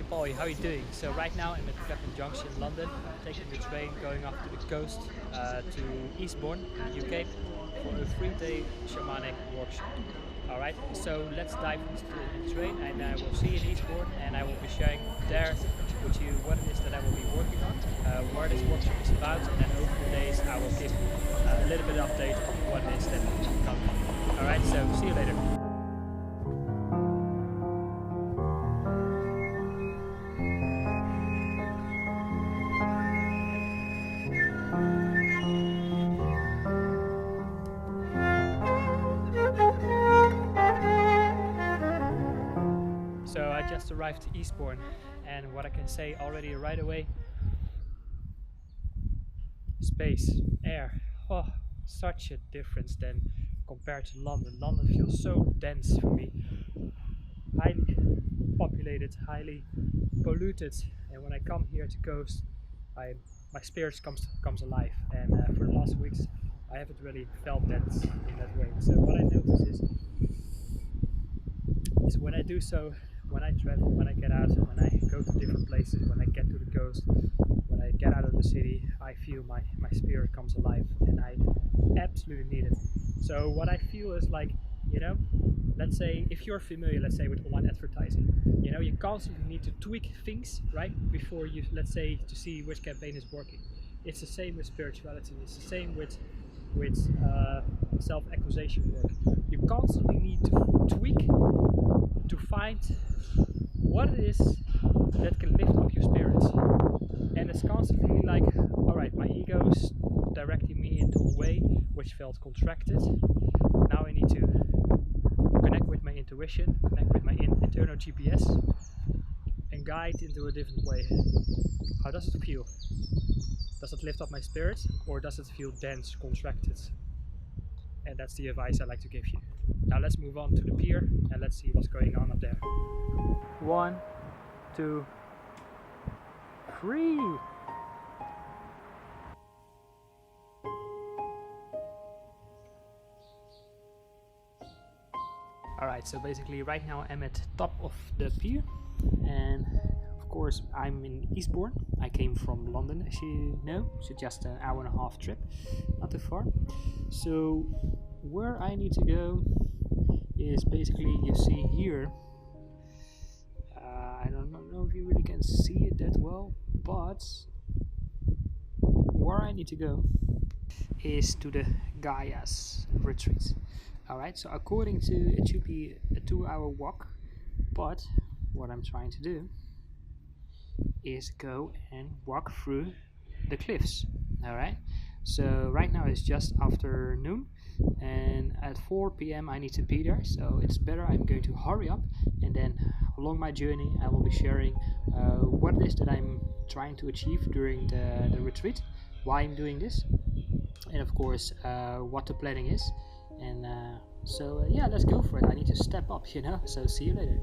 Shapali, how are you doing? So right now I'm at Clapham Junction in London. I'm taking the train going up to the coast to Eastbourne in the UK for a 3-day shamanic workshop. Alright, so let's dive into the train and I will see you in Eastbourne and I will be sharing there with you what it is that I will be working on, where this workshop is about, and then over the days I will give a little bit of update on what it is that will be coming. Alright, so see you later. So I just arrived to Eastbourne, and what I can say already right away, space, air, oh, such a difference then compared to London. London feels so dense for me, highly populated, highly polluted, and when I come here to coast, my spirits comes alive, and for the last weeks I haven't really felt that in that way. So what I notice is when I do so, when I travel, when I get out, when I go to different places, when I get to the coast, when I get out of the city, I feel my spirit comes alive, and I absolutely need it. So what I feel is like, you know, let's say if you're familiar, let's say with online advertising, you know, you constantly need to tweak things, right, before you, let's say, to see which campaign is working. It's the same with spirituality, it's the same with self-accusation work. You constantly need to tweak to find what it is that can lift up your spirits, and it's constantly like, all right, my ego is directing me into a way which felt contracted. Now I need to connect with my intuition, connect with my internal GPS, and guide into a different way. How does it feel? Does it lift up my spirits, or does it feel dense, contracted? And that's the advice I like to give you. Now let's move on to the pier and let's see what's going on up there. 1, 2, 3. Alright, so basically right now I'm at top of the pier, and of course I'm in Eastbourne. I came from London, as you know, so just an hour and a half trip, not too far. So where I need to go is basically, you see here, I don't know if you really can see it that well, but where I need to go is to the Gaia's retreat. Alright, so according to it should be a 2-hour walk, but what I'm trying to do is go and walk through the cliffs. Alright, so right now it's just after noon, and at 4 p.m. I need to be there, so it's better I'm going to hurry up, and then along my journey I will be sharing what it is that I'm trying to achieve during the retreat, why I'm doing this, and of course what the planning is. And so yeah, let's go for it. I need to step up, you know, so see you later.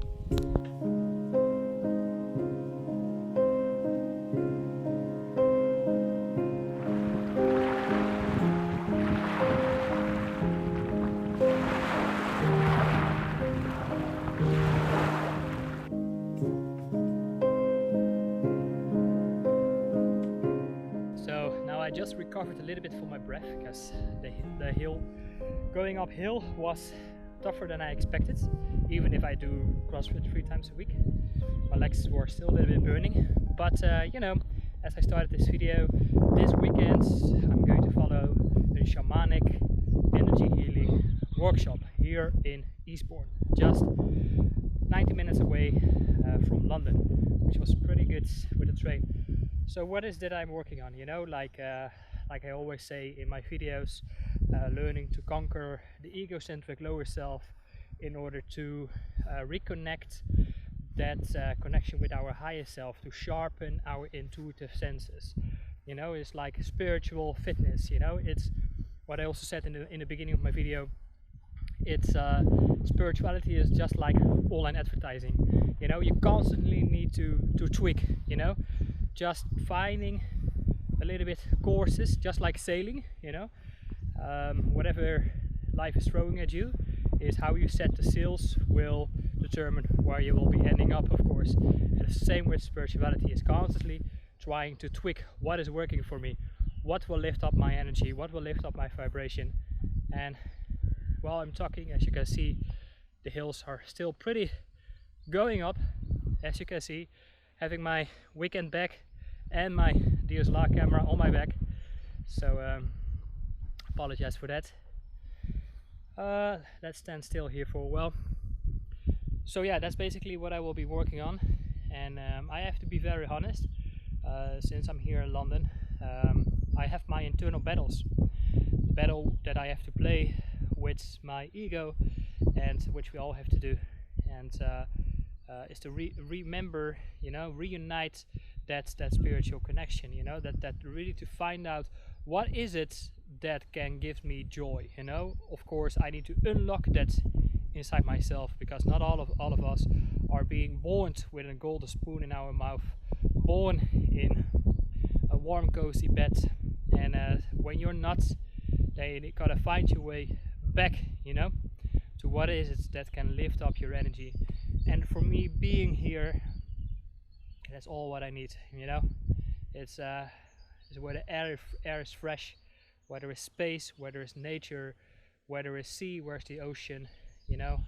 So now I just recovered a little bit from my breath, because the hill going uphill was tougher than I expected. Even if I do CrossFit 3 times a week, my legs were still a little bit burning. But you know, as I started this video, this weekend I'm going to follow a shamanic energy healing workshop here in Eastbourne, just 90 minutes away from London, which was pretty good with the train. So what is that I'm working on? You know, like I always say in my videos, learning to conquer the egocentric lower self in order to reconnect that connection with our higher self, to sharpen our intuitive senses. You know, it's like spiritual fitness. You know, it's what I also said in the beginning of my video. It's spirituality is just like online advertising. You know, you constantly need to tweak. You know, just finding a little bit courses, just like sailing. You know, whatever life is throwing at you is how you set the sails will determine where you will be ending up, of course. And the same with spirituality, is constantly trying to tweak what is working for me, what will lift up my energy, what will lift up my vibration. And while I'm talking, as you can see, the hills are still pretty going up, as you can see, having my weekend back and my DSLR camera on my back. So apologize for that. Let's stand still here for a while. So yeah, that's basically what I will be working on. And I have to be very honest, since I'm here in London, I have my internal battles. The battle that I have to play with my ego, and which we all have to do, and is to remember, you know, reunite that spiritual connection, you know, that really to find out what is it that can give me joy, you know. Of course, I need to unlock that inside myself, because not all of us are being born with a golden spoon in our mouth, born in a warm cozy bed, and when you're not, then you gotta find your way back, you know, to what is it that can lift up your energy. And for me, being here, that's all what I need, you know. It's where the air is fresh, where there is space, where there is nature, where there is sea, where's the ocean, you know.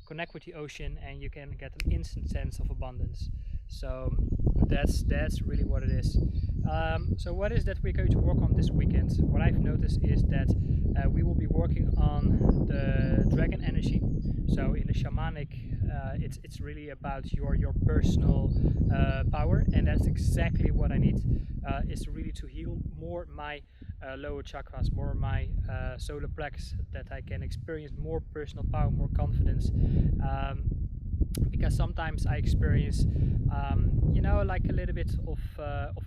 Connect with the ocean and you can get an instant sense of abundance. So that's really what it is. So what is that we're going to work on this weekend? What I've noticed is that we will be working on the dragon energy. So in the shamanic, it's really about your personal power, and that's exactly what I need. Is really to heal more my lower chakras, more my solar plex, that I can experience more personal power, more confidence. Because sometimes I experience, you know, like a little bit of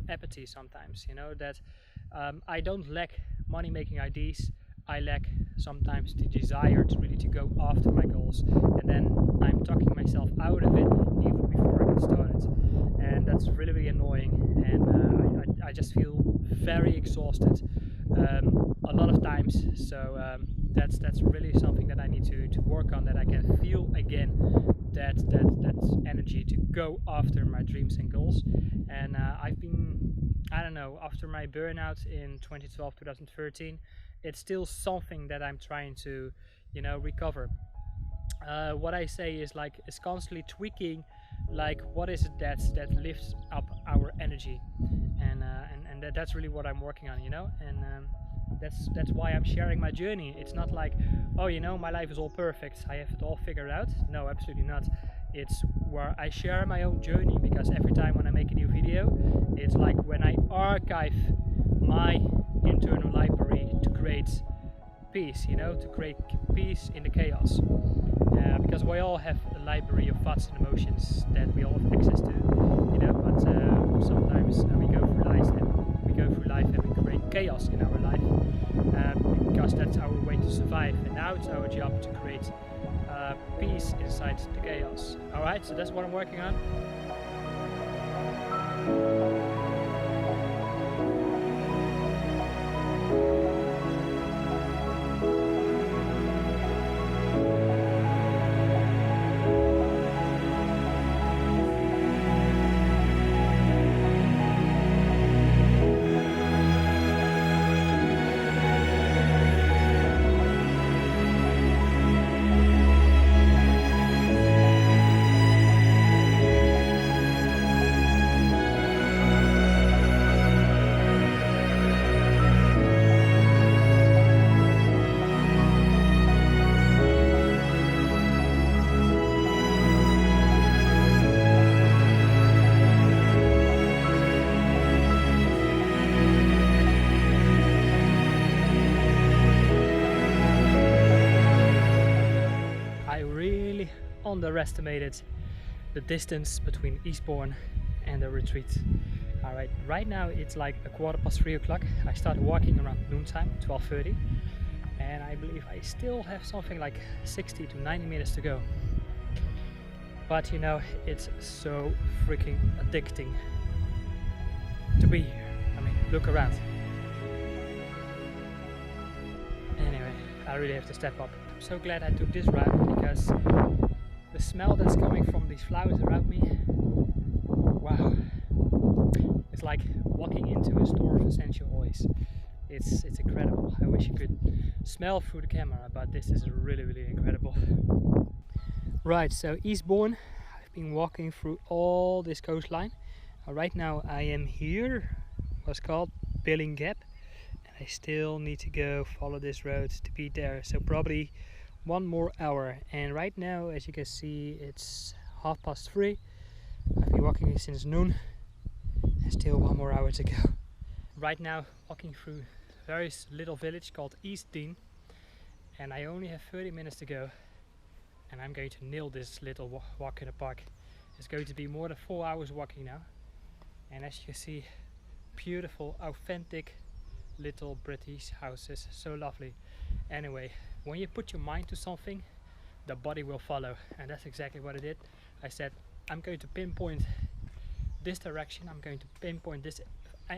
apathy sometimes, you know, that I don't lack money making ideas, I lack sometimes the desire to really to go after my goals, and then I'm talking myself out of it even before I get started, and that's really, really annoying, and I just feel very exhausted a lot of times. So that's really something that I need to work on, that I can feel again that energy to go after my dreams and goals. And I've been, I don't know, after my burnout in 2012-2013, it's still something that I'm trying to, you know, recover. What I say is like, it's constantly tweaking, like what is it that lifts up our energy, and that's really what I'm working on, you know. And that's why I'm sharing my journey. It's not like, oh, you know, my life is all perfect, I have it all figured out. No, absolutely not. It's where I share my own journey, because every time when I make a new video, it's like when I archive my internal library to create peace, you know, to create peace in the chaos. Because we all have a library of thoughts and emotions that we all have access to, you know, but sometimes we go through life and we create chaos in our life, because that's our way to survive, and now it's our job to create peace inside the chaos. Alright, so that's what I'm working on. Underestimated the distance between Eastbourne and the retreat. Alright, right now it's like 3 o'clock. I started walking around noontime, 12:30, and I believe I still have something like 60 to 90 minutes to go. But you know, it's so freaking addicting to be here. I mean, look around. Anyway, I really have to step up. I'm so glad I took this route, because The smell that's coming from these flowers around me, wow, it's like walking into a store of essential oils. It's incredible. I wish you could smell through the camera, but this is really incredible. Right, so Eastbourne, I've been walking through all this coastline. Right now I am here, what's called Billing Gap, and I still need to go follow this road to be there, so probably 1 more hour. And right now, as you can see, it's 3:30. I've been walking here since noon and still 1 more hour to go. Right now walking through a very little village called Eastbourne, and I only have 30 minutes to go, and I'm going to nail this little walk in the park. It's going to be more than 4 hours walking now, and as you can see, beautiful authentic little British houses, so lovely. Anyway, when you put your mind to something, the body will follow, and that's exactly what I did. I said, I'm going to pinpoint this direction, I'm going to pinpoint this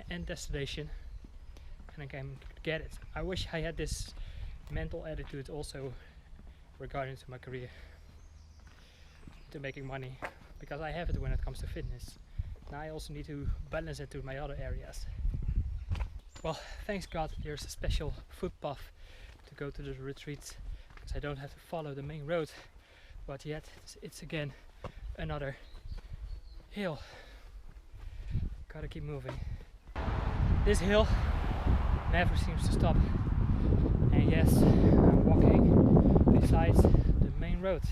end destination, and I can get it. I wish I had this mental attitude also regarding to my career, to making money, because I have it when it comes to fitness. Now I also need to balance it to my other areas. Well, thanks God there's a special footpath to go to the retreats, because I don't have to follow the main road, but yet it's again another hill. Gotta keep moving. This hill never seems to stop, and yes, I'm walking beside the main road.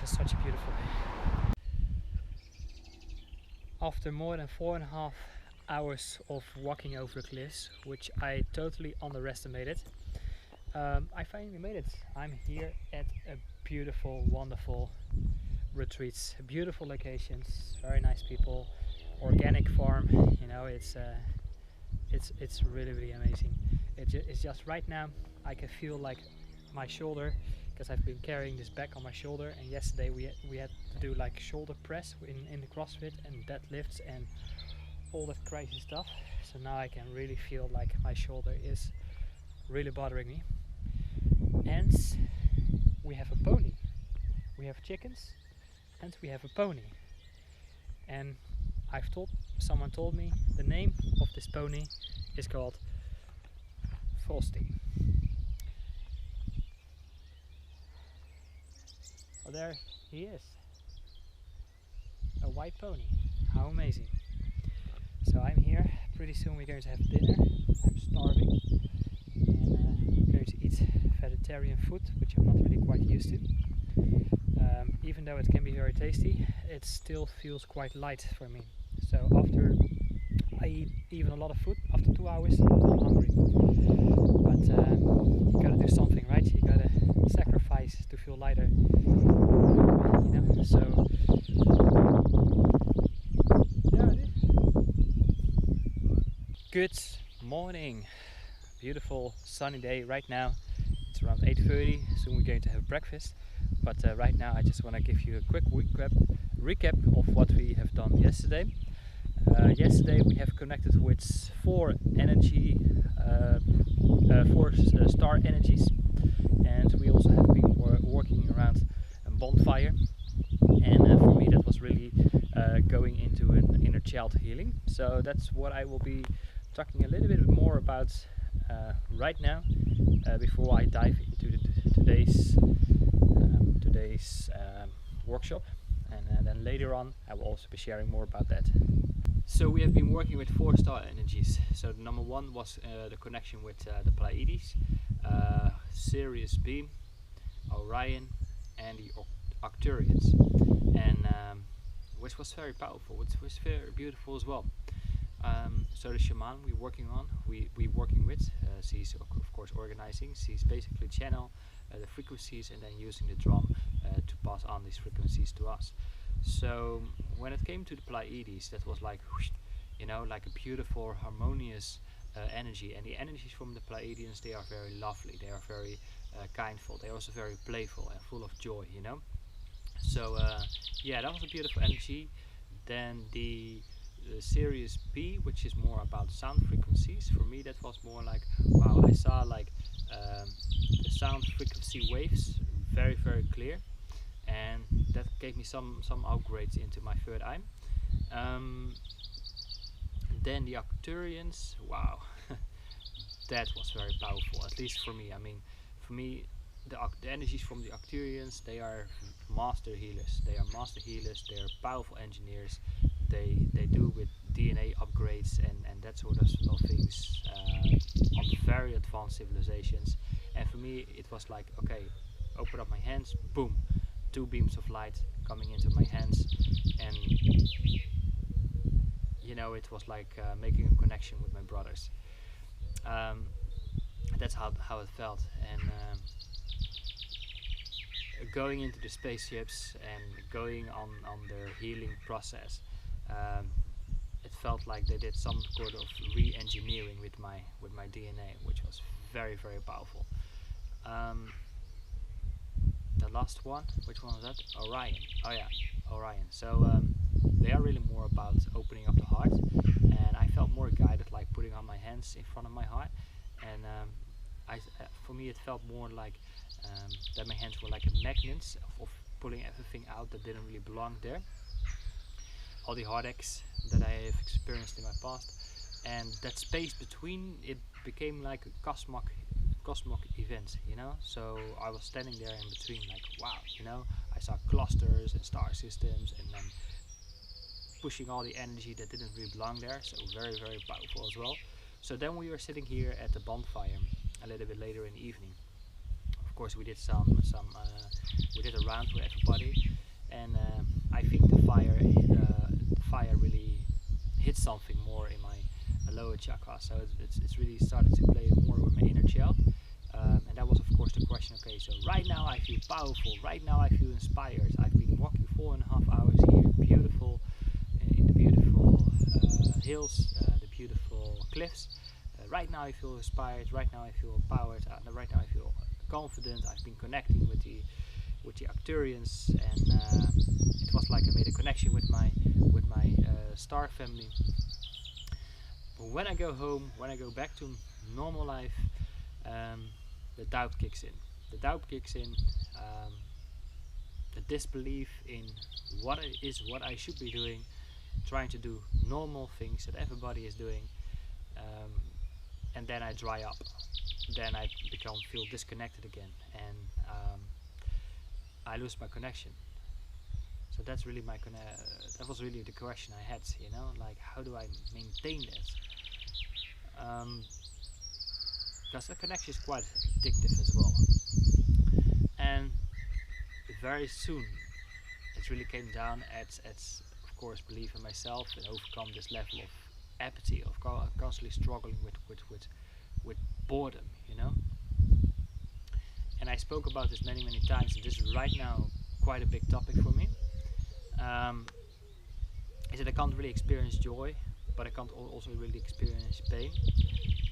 It's such a beautiful day. After more than 4.5 hours of walking over cliffs, which I totally underestimated, I finally made it. I'm here at a beautiful, wonderful retreats, beautiful locations, very nice people, organic farm. You know, it's really amazing. It's just right now I can feel like my shoulder, because I've been carrying this back on my shoulder, and yesterday we had to do like shoulder press in the CrossFit and deadlifts and all that crazy stuff. So now I can really feel like my shoulder is really bothering me. And we have a pony, we have chickens, and we have a pony. And someone told me the name of this pony is called Frosty. Well, there he is, a white pony. How amazing. So I'm here, pretty soon we're going to have dinner. I'm starving, and I'm going to eat vegetarian food, which I'm not really quite used to. Even though it can be very tasty, it still feels quite light for me. So after I eat even a lot of food, after 2 hours, I'm hungry. But you gotta do something, right? You gotta sacrifice to feel lighter. You know, so yeah, it is. Good morning. Beautiful sunny day right now. It's around 8:30. Soon we're going to have breakfast. But right now I just want to give you a quick recap of what we have done yesterday. Yesterday we have connected with 4 star energies, and we also have been working around a bonfire, and for me that was really going into an inner child healing. So that's what I will be talking a little bit more about right now, before I dive into today's workshop, and then later on I will also be sharing more about that. So we have been working with 4 star energies. So number 1 was the connection with the Pleiades, Sirius B, Orion, and the Arcturians, and which was very powerful, which was very beautiful as well. So the shaman we're working with, she's of course organizing. She's basically channel the frequencies and then using the drum to pass on these frequencies to us. So when it came to the Pleiades, that was like, you know, like a beautiful harmonious energy. And the energies from the Pleiadians, they are very lovely, they are very kindful, they're also very playful and full of joy, you know. So yeah, that was a beautiful energy. Then the Sirius B, which is more about sound frequencies. For me that was more like, wow, I saw like the sound frequency waves very clear, and that gave me some upgrades into my third eye. Then the Arcturians, wow, that was very powerful, at least for me. I mean, for me, the energies from the Arcturians, they are master healers. They are master healers. They are powerful engineers. They do with DNA upgrades and that sort of things on very advanced civilizations. And for me, it was like, okay, open up my hands, boom, 2 beams of light coming into my hands, and you know, it was like making a connection with my brothers. That's how it felt. And going into the spaceships and going on their healing process, it felt like they did some sort of re-engineering with my DNA, which was very, very powerful. The last one, which one was that? Orion. Oh yeah, Orion. So they are really more about opening up the heart, and I felt more guided, like putting on my hands in front of my heart, and for me it felt more like that my hands were like magnets of pulling everything out that didn't really belong there. All the heartaches that I have experienced in my past, and that space between, it became like a cosmic event, you know. So I was standing there in between, like, wow, you know, I saw clusters and star systems, and then pushing all the energy that didn't really belong there. So very, very powerful as well. So then we were sitting here at the bonfire a little bit later in the evening. Of course, we did we did a round with everybody, and I think the fire really hit something more in my lower chakra. So it's really started to play more with my inner child, and that was of course the question. Okay, so right now I feel powerful. Right now I feel inspired. I've been walking 4.5 hours here, beautiful, in the beautiful hills, the beautiful cliffs. Right now I feel inspired. Right now I feel empowered. Right now I feel confident. I've been connecting with the Arcturians, and it was like I made a connection with my star family. But when I go home, when I go back to normal life, the doubt kicks in. The doubt kicks in. The disbelief in what I should be doing, trying to do normal things that everybody is doing, and then I dry up. Then I feel disconnected again, and I lose my connection. So that's really that was really the question I had, you know, like how do I maintain that? Because the connection is quite addictive as well. And very soon it really came down at of course belief in myself and overcome this level of apathy, of constantly struggling with boredom, you know. And I spoke about this many times, and this is right now quite a big topic for me. Is that I can't really experience joy, but I can't also really experience pain,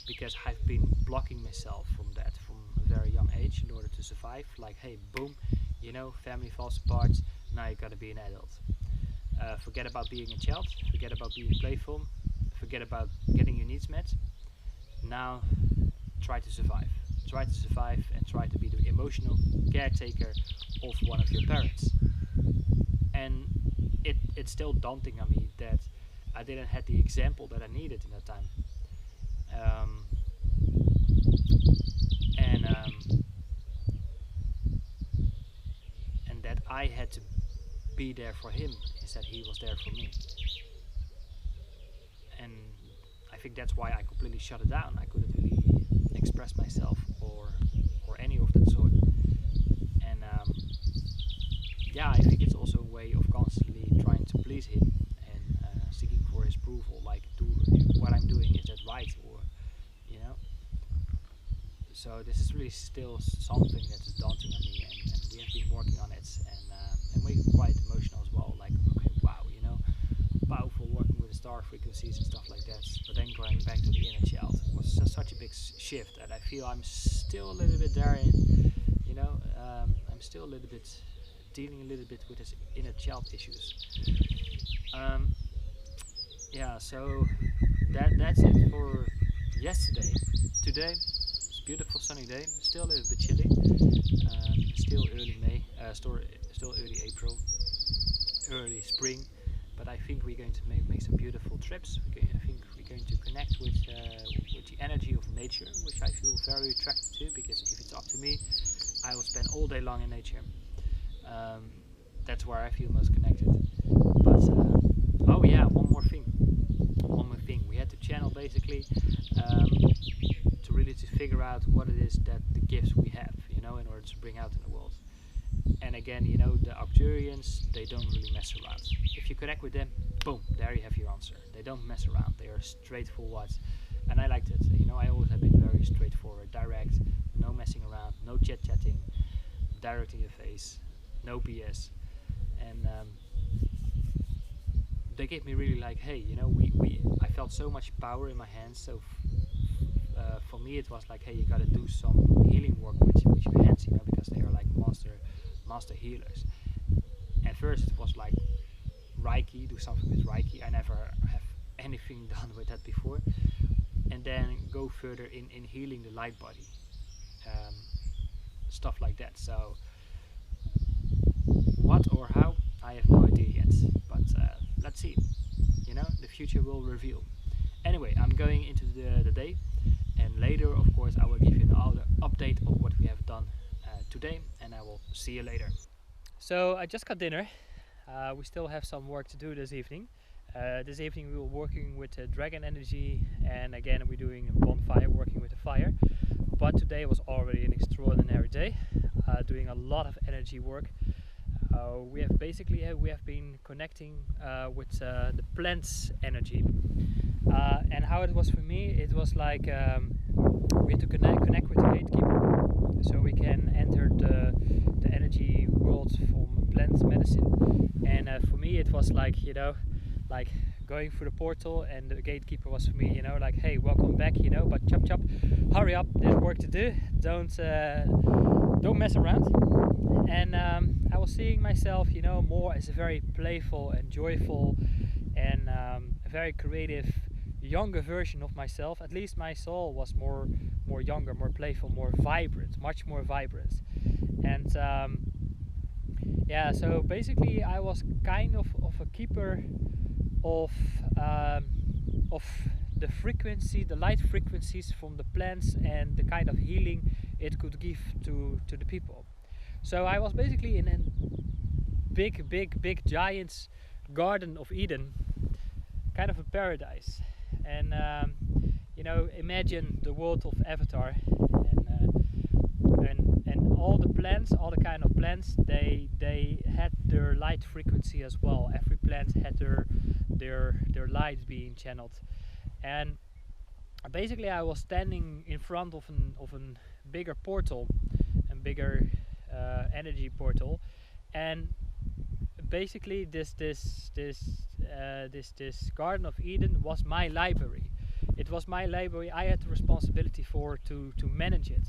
because I've been blocking myself from that from a very young age in order to survive. Like, hey, boom, you know, family falls apart, now you gotta be an adult. Forget about being a child, forget about being playful, forget about getting your needs met. Now try to survive and try to be the emotional caretaker of one of your parents. And it's still daunting on me that I didn't have the example that I needed in that time. And that I had to be there for him instead he was there for me. And I think that's why I completely shut it down. I couldn't really express myself or any of that sort. And yeah, I think it's also a way of constantly trying to please him and seeking for his approval, like, do what I'm doing, is that right, or, you know. So this is really still something that is daunting on me, and we have been working on it, and we're quite emotional as well, like, okay, wow, you know, powerful, working with the star frequencies and stuff like that, but then going back to the inner child was such a big shift, and I feel I'm still a little bit there, you know, I'm still a little bit dealing a little bit with his inner child issues. Yeah, so that's it for yesterday. Today it's a beautiful sunny day, still a little bit chilly, still early May, still still early April, early spring, but I think we're going to make some beautiful trips. I think we're going to connect with the energy of nature, which I feel very attracted to, because if it's up to me, I will spend all day long in nature. That's where I feel most connected. But oh yeah, one more thing. We had to channel basically to figure out what it is that the gifts we have, in order to bring out in the world. And again, the Arcturians, they don't really mess around. If you connect with them, boom, there you have your answer. They don't mess around. They are straightforward, and I liked it. I always have been very straightforward, direct, no messing around, no chit-chatting, direct in your face, no BS. And they gave me really like, hey, I felt so much power in my hands. So for me, it was like, hey, you gotta do some healing work with your hands, because they are like master healers. At first, it was like Reiki, do something with Reiki. I never have anything done with that before. And then go further in healing the light body, stuff like that. So what or how, I have no idea yet, but let's see. The future will reveal. Anyway, I'm going into the day, and later, of course, I will give you an update of what we have done today, and I will see you later. So I just got dinner. We still have some work to do this evening. This evening we were working with dragon energy, and again we're doing a bonfire, working with the fire. But today was already an extraordinary day, doing a lot of energy work. We have been connecting with the plants energy, and how it was for me, it was like we had to connect with the gatekeeper, so we can enter the energy world from plant medicine. And for me, it was like like going through the portal, and the gatekeeper was for me, like, hey, welcome back, but chop, hurry up, there's work to do. Don't mess around. And I was seeing myself, more as a very playful and joyful and a very creative, younger version of myself. At least my soul was more younger, more playful, more vibrant, much more vibrant. And yeah, so basically I was kind of a keeper of the frequency, the light frequencies from the plants, and the kind of healing it could give to the people. So I was basically in a big giant garden of Eden, kind of a paradise. And imagine the world of Avatar, and all the plants, all the kind of plants, they had their light frequency as well. Every plant had their light being channeled. And basically I was standing in front of a bigger portal, a bigger energy portal, and basically this Garden of Eden was my library. It was my library. I had the responsibility to manage it,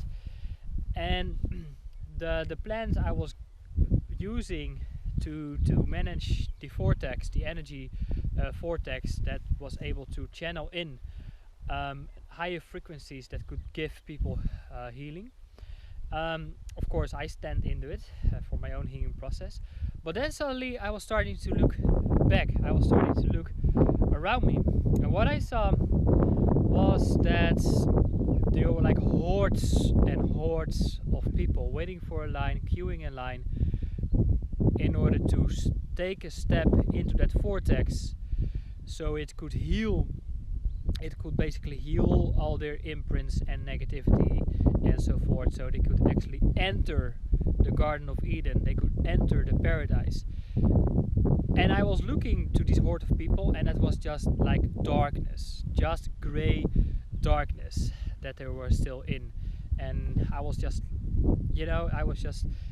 and the plans I was using to manage the vortex, the energy vortex that was able to channel in higher frequencies that could give people healing. Of course, I stand into it for my own healing process. But then suddenly I was starting to look back. I was starting to look around me. And what I saw was that there were like hordes and hordes of people waiting for a line, queuing in line, in order to take a step into that vortex so it could heal. It could basically heal all their imprints and negativity and so forth, so they could actually enter the Garden of Eden, they could enter the paradise. And I was looking to this horde of people, and it was just like darkness, just grey darkness that they were still in. And I was just,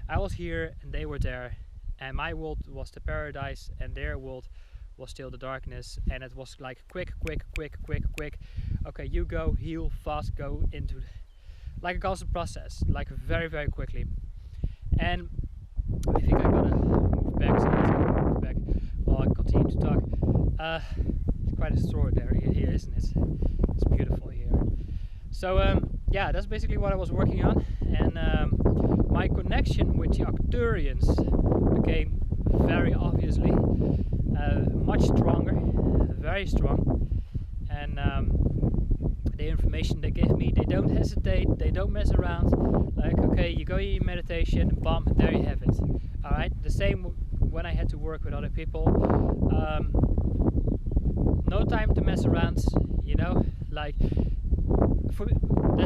I was here and they were there, and my world was the paradise and their world was still the darkness. And it was like quick. Okay, you go, heal fast, go into like a constant process, like very quickly. And I think I gotta move back, so let's go move back while I continue to talk. It's quite extraordinary here, isn't it? It's beautiful here. So yeah, that's basically what I was working on, and my connection with the Arcturians became very obviously much stronger, very strong, and the information they give me, they don't hesitate, they don't mess around. Like, okay, you go in your meditation, bam, there you have it. All right, the same when I had to work with other people. No time to mess around, you know, like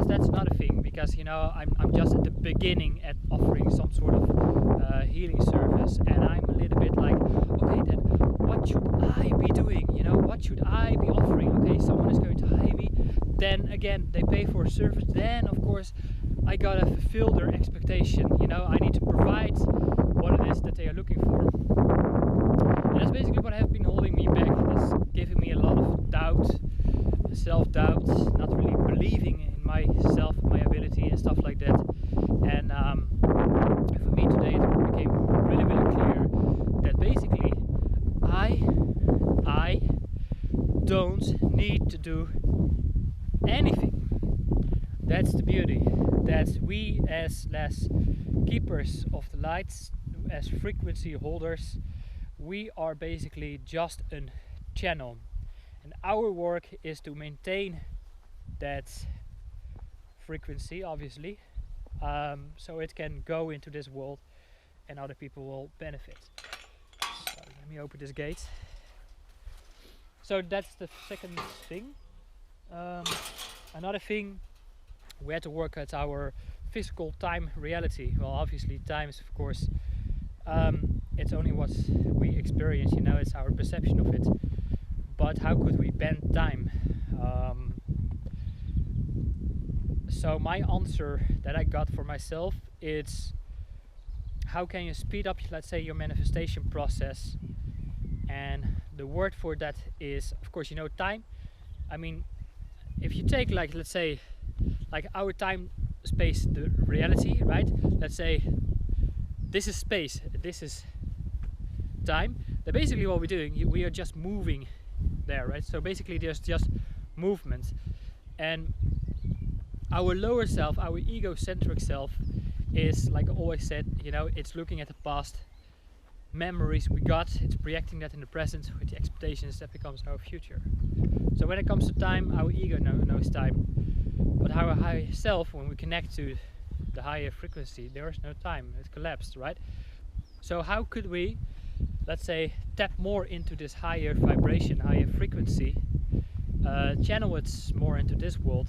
that's another thing, because, you know, I'm just at the beginning at offering some sort of healing service, and I'm a little bit like, okay, then what should I be doing? You know, what should I be offering? Okay, someone is going to hire me, then again they pay for a service, then of course I gotta fulfill their expectation. You know, I need to provide what it is that they are looking for, and that's basically what has been holding me back. It's giving me a lot of doubt, self-doubt, not really believing in myself, my ability and stuff like that. And for me today it became really clear that basically I don't need to do anything. That's the beauty, that we as keepers of the lights, as frequency holders, we are basically just a channel, and our work is to maintain that frequency, obviously, so it can go into this world and other people will benefit. So let me open this gate. So that's the second thing. Another thing, we had to work at our physical time reality. Well, obviously time is, of course, it's only what we experience, you know, it's our perception of it. But how could we bend time? So my answer that I got for myself is, how can you speed up, let's say, your manifestation process? And the word for that is, of course, you know, time. I mean, if you take, like, let's say, like our time space, the reality, right? Let's say this is space, this is time. Then basically what we're doing, we are just moving there, right? So basically there's just movement, and our lower self, our egocentric self, is, like I always said, you know, it's looking at the past memories we got, it's projecting that in the present with the expectations that becomes our future. So when it comes to time, our ego knows time, but our higher self, when we connect to the higher frequency, there is no time, it's collapsed, right? So how could we, let's say, tap more into this higher vibration, higher frequency, channel it more into this world?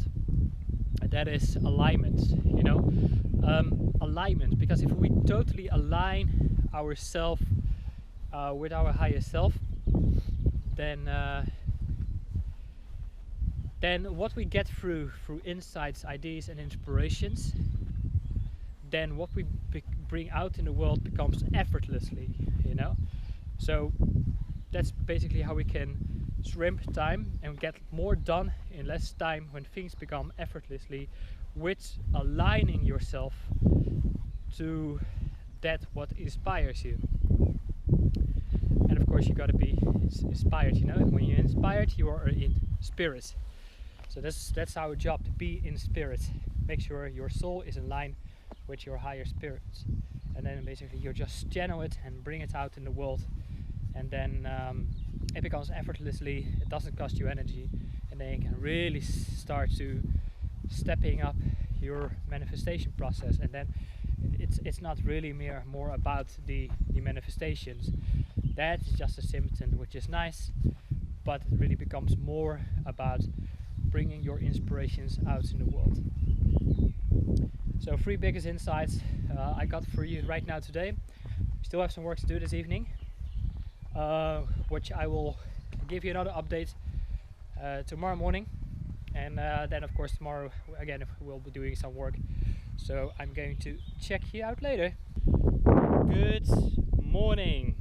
And that is alignment, you know, alignment. Because if we totally align ourselves with our higher self, then what we get through insights, ideas and inspirations, then what we bring out in the world becomes effortlessly, you know. So that's basically how we can shrimp time and get more done in less time when things become effortlessly, with aligning yourself to that what inspires you. And of course you got to be inspired, you know. When you're inspired, you are in spirit. So that's our job, to be in spirit. Make sure your soul is in line with your higher spirits, and then basically you just channel it and bring it out in the world, and then it becomes effortlessly, it doesn't cost you energy, and then you can really start to stepping up your manifestation process. And then it's not really more about the manifestations. That is just a symptom, which is nice, but it really becomes more about bringing your inspirations out in the world. So 3 biggest insights I got for you right now today. Still have some work to do this evening, which I will give you another update tomorrow morning, and then of course tomorrow again we'll be doing some work, so I'm going to check you out later. Good morning,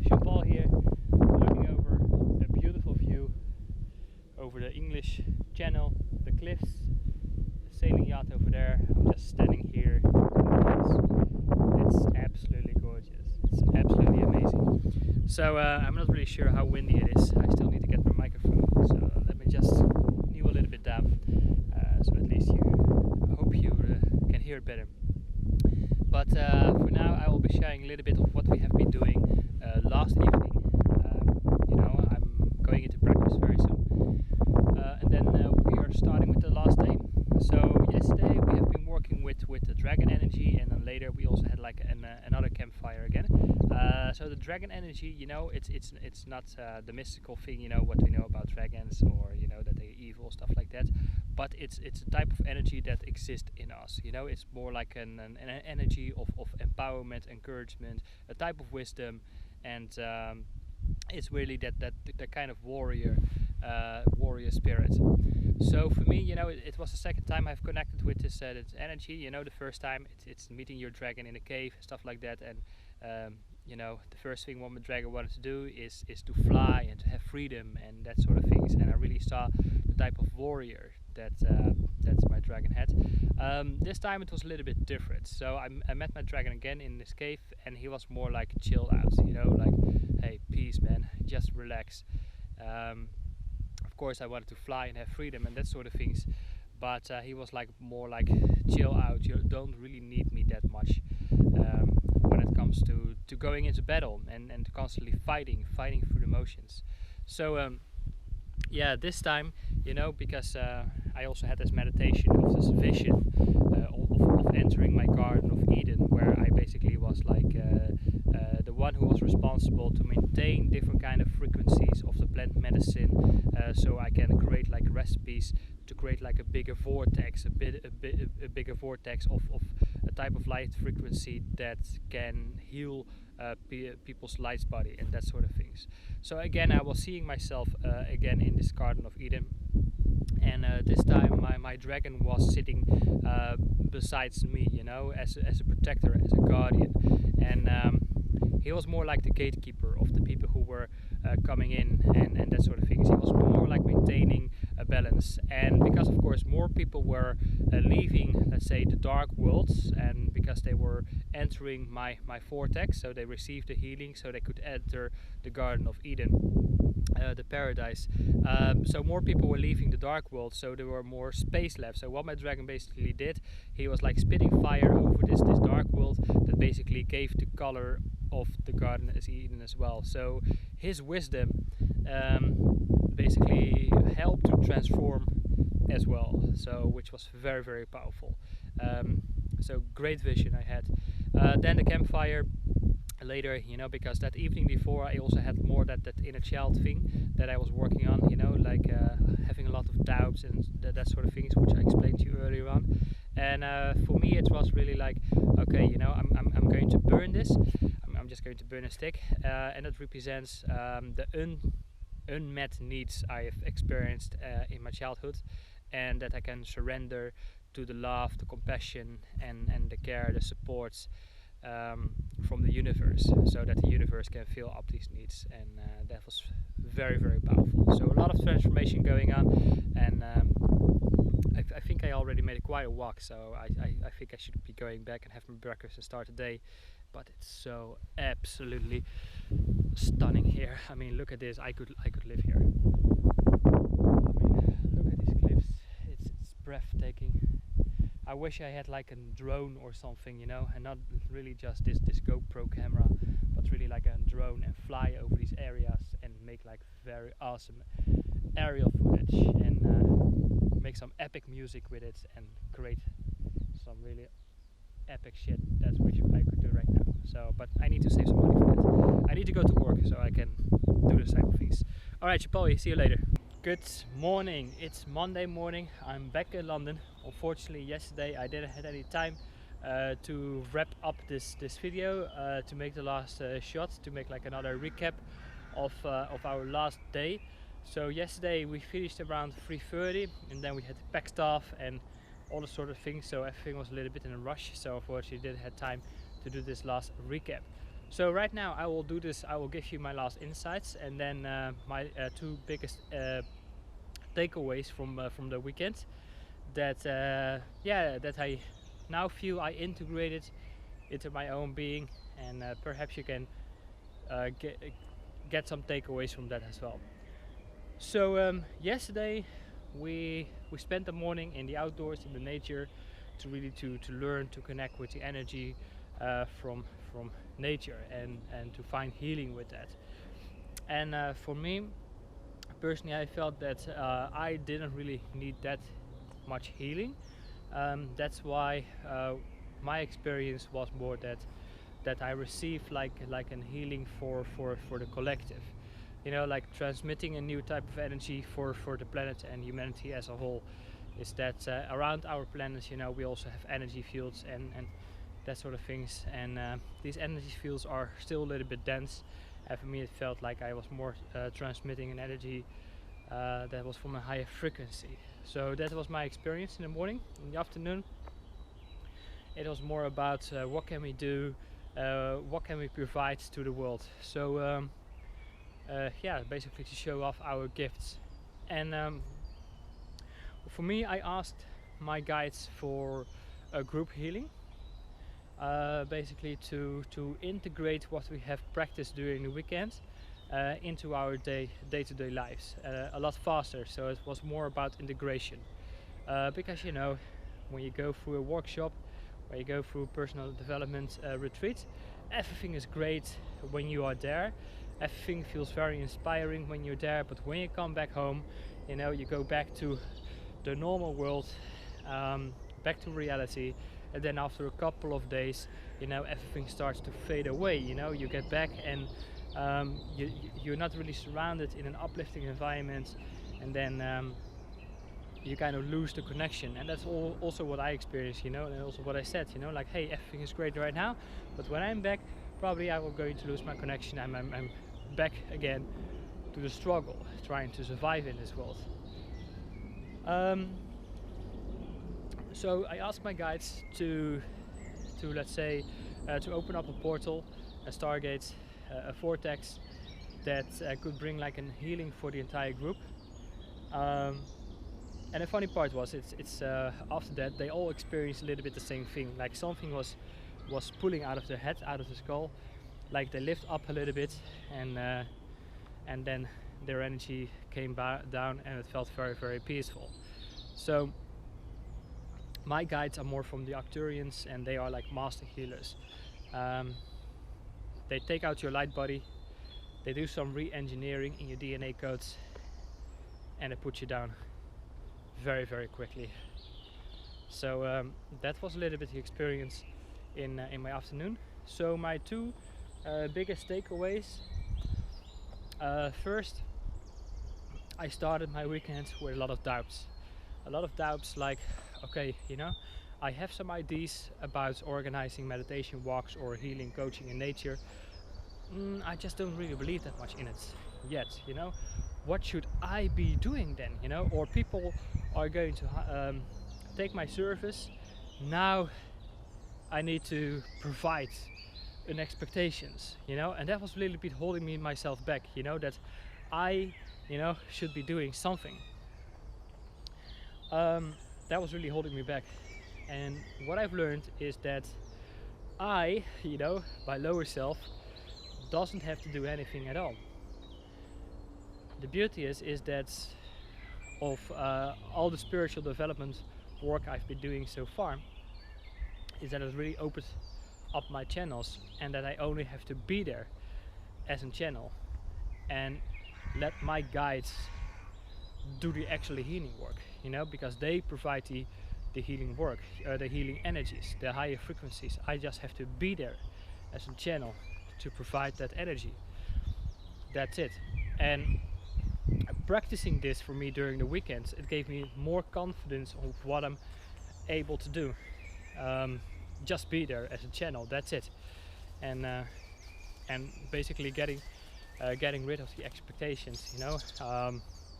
Jean-Paul here, looking over a beautiful view over the English Channel, the cliffs, the sailing yacht over there. I'm just standing here. It's absolutely gorgeous. It's absolutely amazing. So I'm not really sure how windy it is. I still need to get my microphone. So let me just kneel a little bit down, so at least I hope you can hear it better. But for now I will be sharing a little bit of what we have been doing last evening. You know, I'm going into breakfast very soon, and then we are starting with the last day. So yesterday we have been working with the dragon energy, and then later we also had like another campfire again. So the dragon energy, you know, it's not the mystical thing, you know, what we know about dragons, or you know that they're evil, stuff like that. But it's a type of energy that exists in us. You know, it's more like an energy of empowerment, encouragement, a type of wisdom, and it's really that kind of warrior spirit. So for me, you know, it was the second time I've connected with this energy. You know, the first time it's meeting your dragon in a cave, stuff like that, and you know, the first thing what my dragon wanted to do is to fly and to have freedom and that sort of things. And I really saw the type of warrior that my dragon had. This time it was a little bit different. So I met my dragon again in this cave, and he was more like chilled out. You know, like, hey, peace, man, just relax. Of course, I wanted to fly and have freedom and that sort of things, but he was like more like chill out. You don't really need me that much when it comes to going into battle and to constantly fighting through the motions. So yeah, this time, you know, because I also had this meditation of this vision of entering my Garden of Eden, where I basically was like the one who was responsible to maintain different kind of frequencies of the plant medicine, so I can create like recipes to create like a bigger vortex, a bigger vortex of a type of light frequency that can heal people's light body and that sort of things. So again, I was seeing myself again in this Garden of Eden, and this time my dragon was sitting besides me, you know, as a protector, as a guardian, and he was more like the gatekeeper of the people who were coming in and that sort of things. He was more like maintaining a balance, and because of course more people were leaving, let's say, the dark worlds, and because they were entering my vortex, so they received the healing, so they could enter the Garden of Eden, the paradise. So more people were leaving the dark world, so there were more space left. So what my dragon basically did, he was like spitting fire over this dark world that basically gave the color of the Garden of Eden as well. So his wisdom basically helped to transform as well, so which was very, very powerful. So great vision I had. Then the campfire later, you know, because that evening before I also had more that inner child thing that I was working on, you know, like having a lot of doubts and that sort of things, which I explained to you earlier on. And for me it was really like, okay, you know, I'm going to burn this. I'm just going to burn a stick, and it represents the unmet needs I have experienced in my childhood, and that I can surrender to the love, the compassion, and the care, the supports from the universe, so that the universe can fill up these needs. And that was very, very powerful. So a lot of transformation going on, and I think I already made quite a walk, so I think I should be going back and have my breakfast and start the day. But it's so absolutely stunning here. I mean, look at this. I could live here. I mean, look at these cliffs. It's breathtaking. I wish I had like a drone or something, you know, and not really just this GoPro camera, but really like a drone and fly over these areas and make like very awesome aerial footage, and make some epic music with it and create some really epic shit. That's what I could do right now. So, but I need to save some money for that. I need to go to work so I can do this type of things. Alright, Chapoli, see you later. Good morning, it's Monday morning. I'm back in London. Unfortunately, yesterday I didn't have any time to wrap up this video, to make the last shot, to make like another recap of our last day. So yesterday we finished around 3:30, and then we had to pack stuff and all the sort of things, so everything was a little bit in a rush, so unfortunately didn't have time to do this last recap. So right now I will do this. I will give you my last insights, and then my two biggest takeaways from the weekend that that I now feel I integrated into my own being, and perhaps you can get some takeaways from that as well. So yesterday we spent the morning in the outdoors, in the nature, to really to learn to connect with the energy, from nature, and to find healing with that. And for me personally, I felt that I didn't really need that much healing. That's why my experience was more that I received like an healing for the collective, you know, like transmitting a new type of energy for the planet and humanity as a whole. Is that around our planet, you know, we also have energy fields and that sort of things, and these energy fields are still a little bit dense, and for me it felt like I was more transmitting an energy that was from a higher frequency. So that was my experience in the morning. In the afternoon it was more about what can we do, what can we provide to the world. So yeah, basically to show off our gifts. And for me, I asked my guides for a group healing, basically to integrate what we have practiced during the weekend into our day-to-day lives a lot faster. So it was more about integration, because you know, when you go through a workshop, when you go through personal development retreat, everything is great when you are there, everything feels very inspiring when you're there, but when you come back home, you know, you go back to the normal world, back to reality, and then after a couple of days, you know, everything starts to fade away. You know, you get back and you're not really surrounded in an uplifting environment, and then you kind of lose the connection. And that's also what I experienced, you know, and also what I said, you know, like, hey, everything is great right now, but when I'm back, probably I will going to lose my connection. I'm back again to the struggle, trying to survive in this world. So I asked my guides to let's say to open up a portal, a stargate, a vortex that could bring like a healing for the entire group. And the funny part was, it's after that they all experienced a little bit the same thing. Like something was pulling out of their head, out of the skull, like they lift up a little bit, and then their energy came down, and it felt very, very peaceful. So my guides are more from the Arcturians, and they are like master healers. They take out your light body, they do some re-engineering in your DNA codes, and they put you down very, very quickly. So that was a little bit the experience in my afternoon. So my two biggest takeaways. First, I started my weekend with a lot of doubts. A lot of doubts like, okay, you know, I have some ideas about organizing meditation walks or healing coaching in nature. I just don't really believe that much in it yet, you know. What should I be doing then, you know? Or people are going to take my service. Now I need to provide an expectations, you know, and that was a little bit holding myself back, you know, that I, you know, should be doing something. That was really holding me back. And what I've learned is that I, you know, my lower self doesn't have to do anything at all. The beauty is that of all the spiritual development work I've been doing so far, is that it really opened up my channels, and that I only have to be there as a channel and let my guides do the actually healing work, you know, because they provide the healing work, the healing energies, the higher frequencies. I just have to be there as a channel to provide that energy. That's it. And practicing this for me during the weekends, it gave me more confidence of what I'm able to do. Just be there as a channel, that's it. And basically getting rid of the expectations, you know.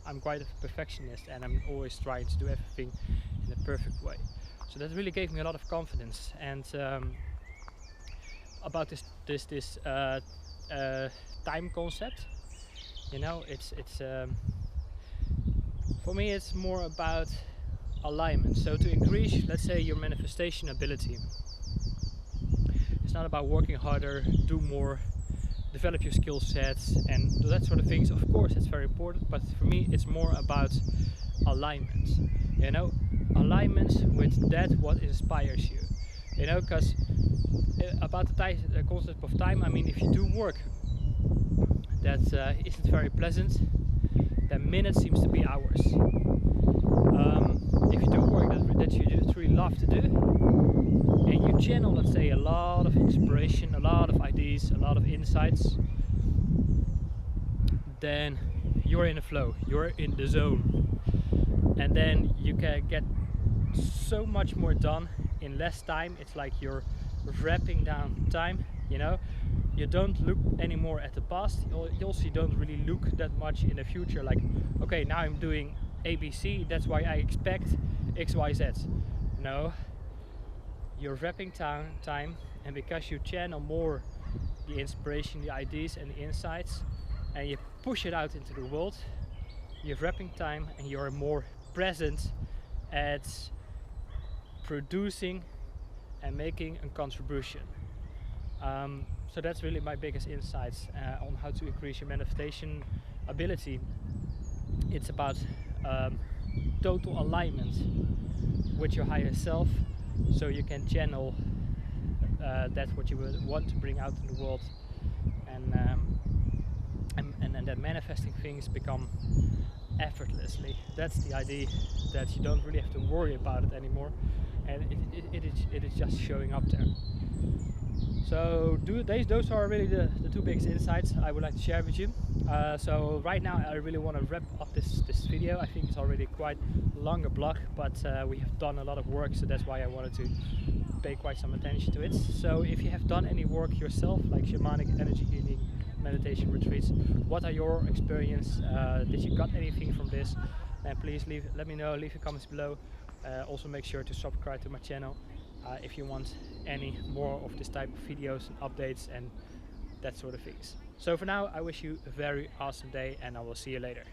I'm quite a perfectionist, and I'm always trying to do everything in a perfect way. So that really gave me a lot of confidence. And about this time concept, you know, it's for me it's more about alignment. So to increase, let's say, your manifestation ability, it's not about working harder, do more, develop your skill sets and that sort of things. Of course it's very important, but for me it's more about alignment, you know, alignment with that what inspires you, you know, because about the concept of time, I mean, if you do work that isn't very pleasant, then minutes seems to be hours. If you do work that you just really love to do, and you channel, let's say, a lot of inspiration, a lot of ideas, a lot of insights, then you're in a flow, you're in the zone, and then you can get so much more done in less time. It's like you're wrapping down time, you know. You don't look anymore at the past. You also don't really look that much in the future, like, okay, now I'm doing ABC, that's why I expect XYZ. No, you're wrapping time, and because you channel more the inspiration, the ideas and the insights, and you push it out into the world, you're wrapping time and you're more present at producing and making a contribution. So that's really my biggest insights on how to increase your manifestation ability. It's about total alignment with your higher self, so you can channel that's what you would want to bring out in the world, and that manifesting things become effortlessly. That's the idea, that you don't really have to worry about it anymore, and it is just showing up there. So those are really the two biggest insights I would like to share with you. So right now I really want to wrap up this video. I think it's already quite a longer block, but we have done a lot of work, so that's why I wanted to pay quite some attention to it. So if you have done any work yourself, like shamanic, energy healing, meditation retreats, what are your experience? Did you got anything from this? Then please let me know, leave your comments below. Also make sure to subscribe to my channel if you want any more of this type of videos and updates and that sort of things. So for now, I wish you a very awesome day, and I will see you later.